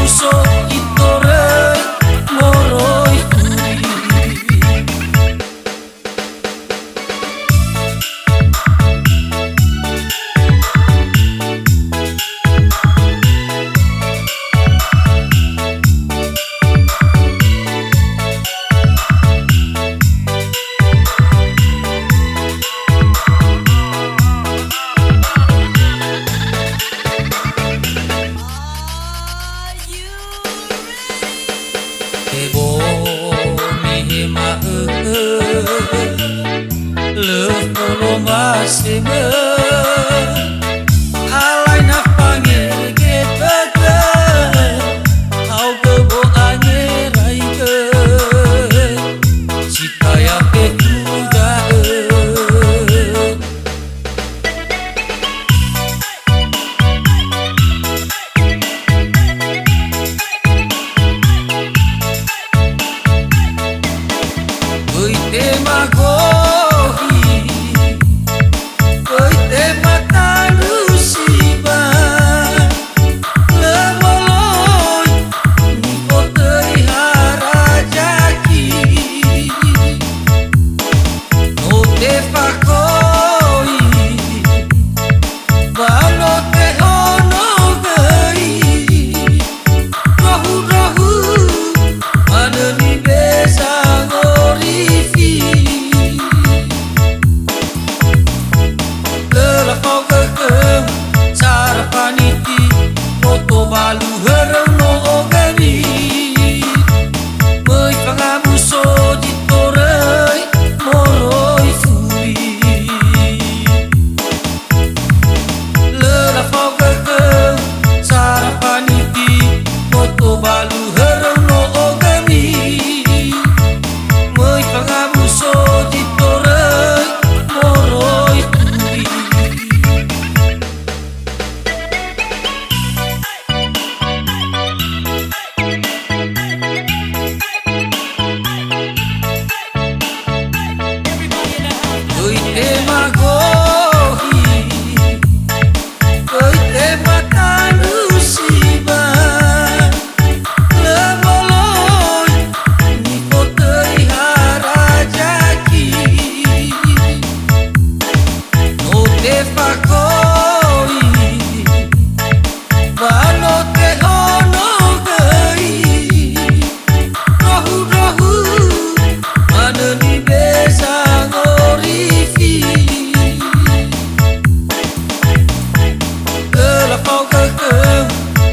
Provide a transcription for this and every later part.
pangabuso itore moroi turi. Ebo mihima leuh tolong baseme alai na pangege tete au kebo anyerai ke cikaya pe uda demagogi, mata lusiba, lemoloi, nikotei harajaki, no te fakoi, bano te ono gei, rohu rohu, maneni besa ngorifi. Sarapaniti moto balu hereng no ogami mei pangabuso ditorei moroi furi lela fau kekeng sarapaniti moto balu hereng no ogami mei pangabuso ditorei moroi furi. Demagogi, mata lusiba, lemoloi, nikotei harajaki, no te fakoi, bano te ono gei, rohu rohu, maneni besa ngorifi.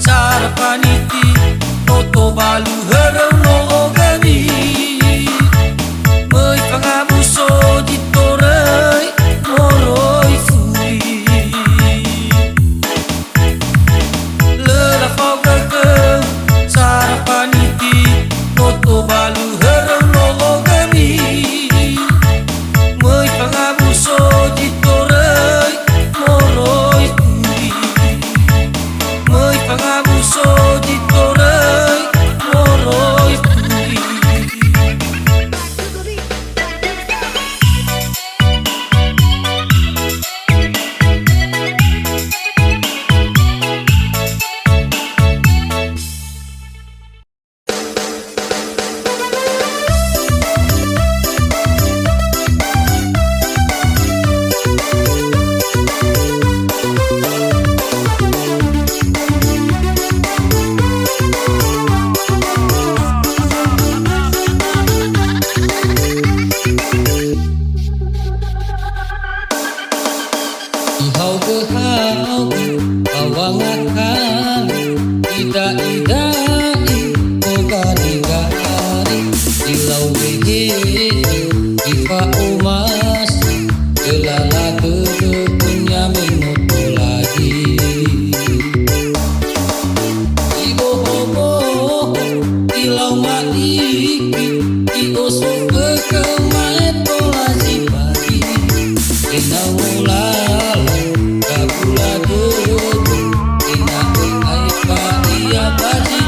Sarapaniti moto balu hereng no ogami mei pangabuso ditorei moroi furi lela fau kekeng sarapaniti moto balu hereng no ogami mei pangabuso ditorei moroi furi mei pangabuso ditorei moroi turi. Ihau ke hau awangakan ida idai ogari gari ilau beje ifa umas gelala punya minuto lagi ibo hobo ilau maliki iosok kekemai pola si pagi inau mulai kabula dulu ina ai pa ia baji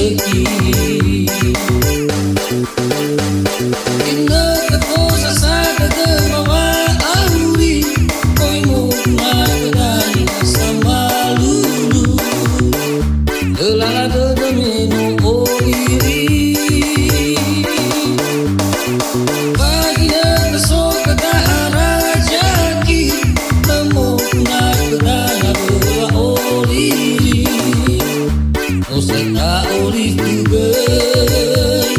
segi Inna kekosa sada gemawa auri Koi mo makadani sama lulu Delala dedemenu oliri Baginya besok kedahara jaki Temu nakadana bewa oliri Oseka olih tugai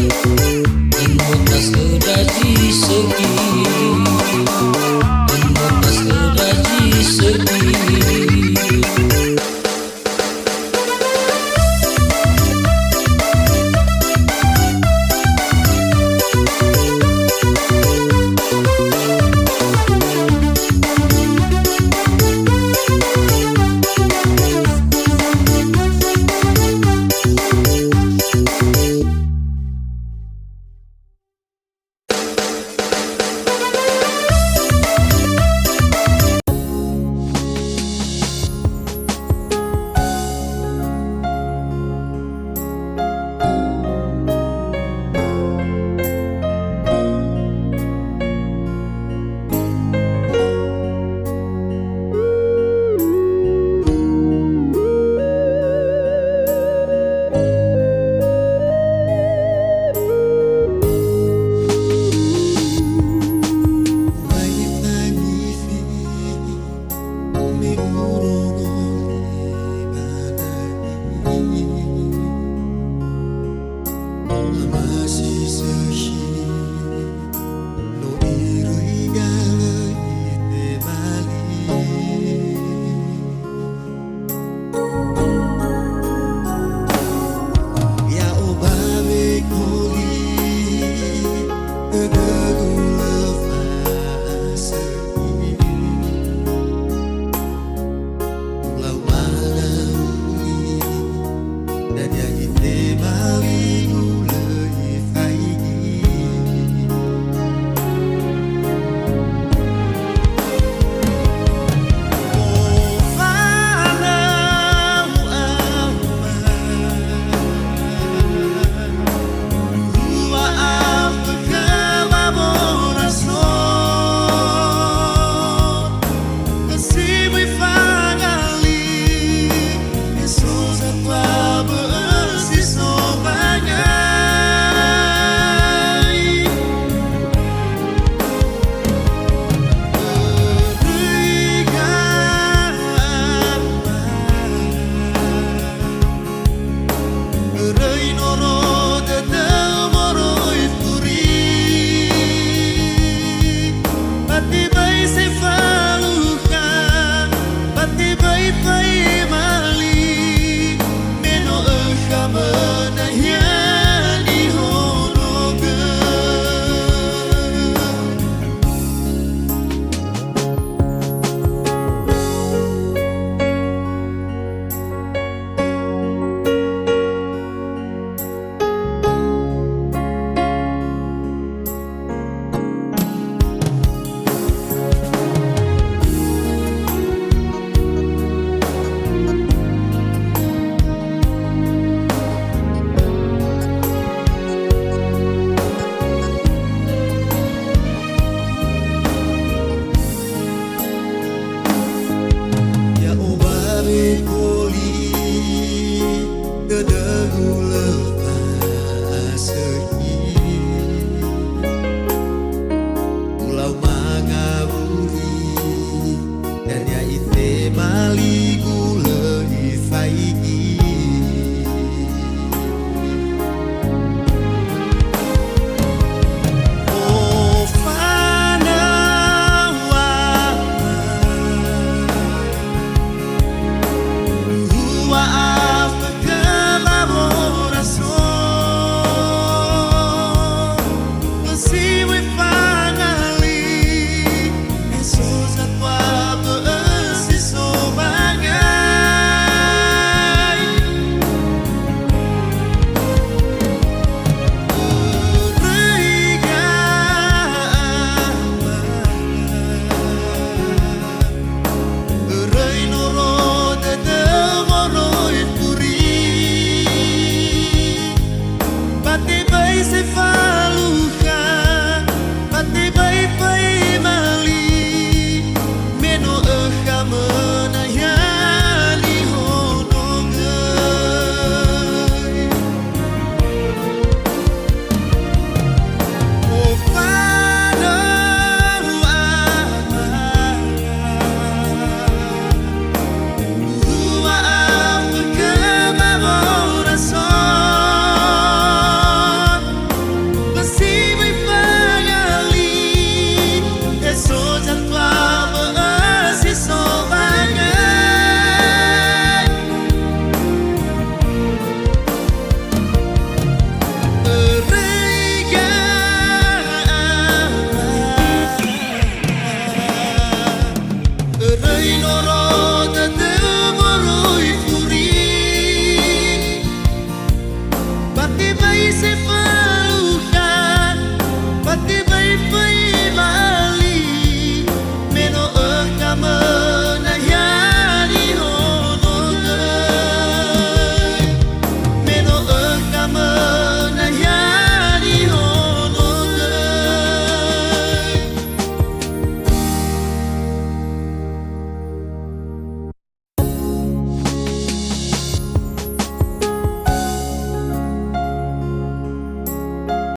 Enotas kedaji segi Enotas kedaji segi Koli, the love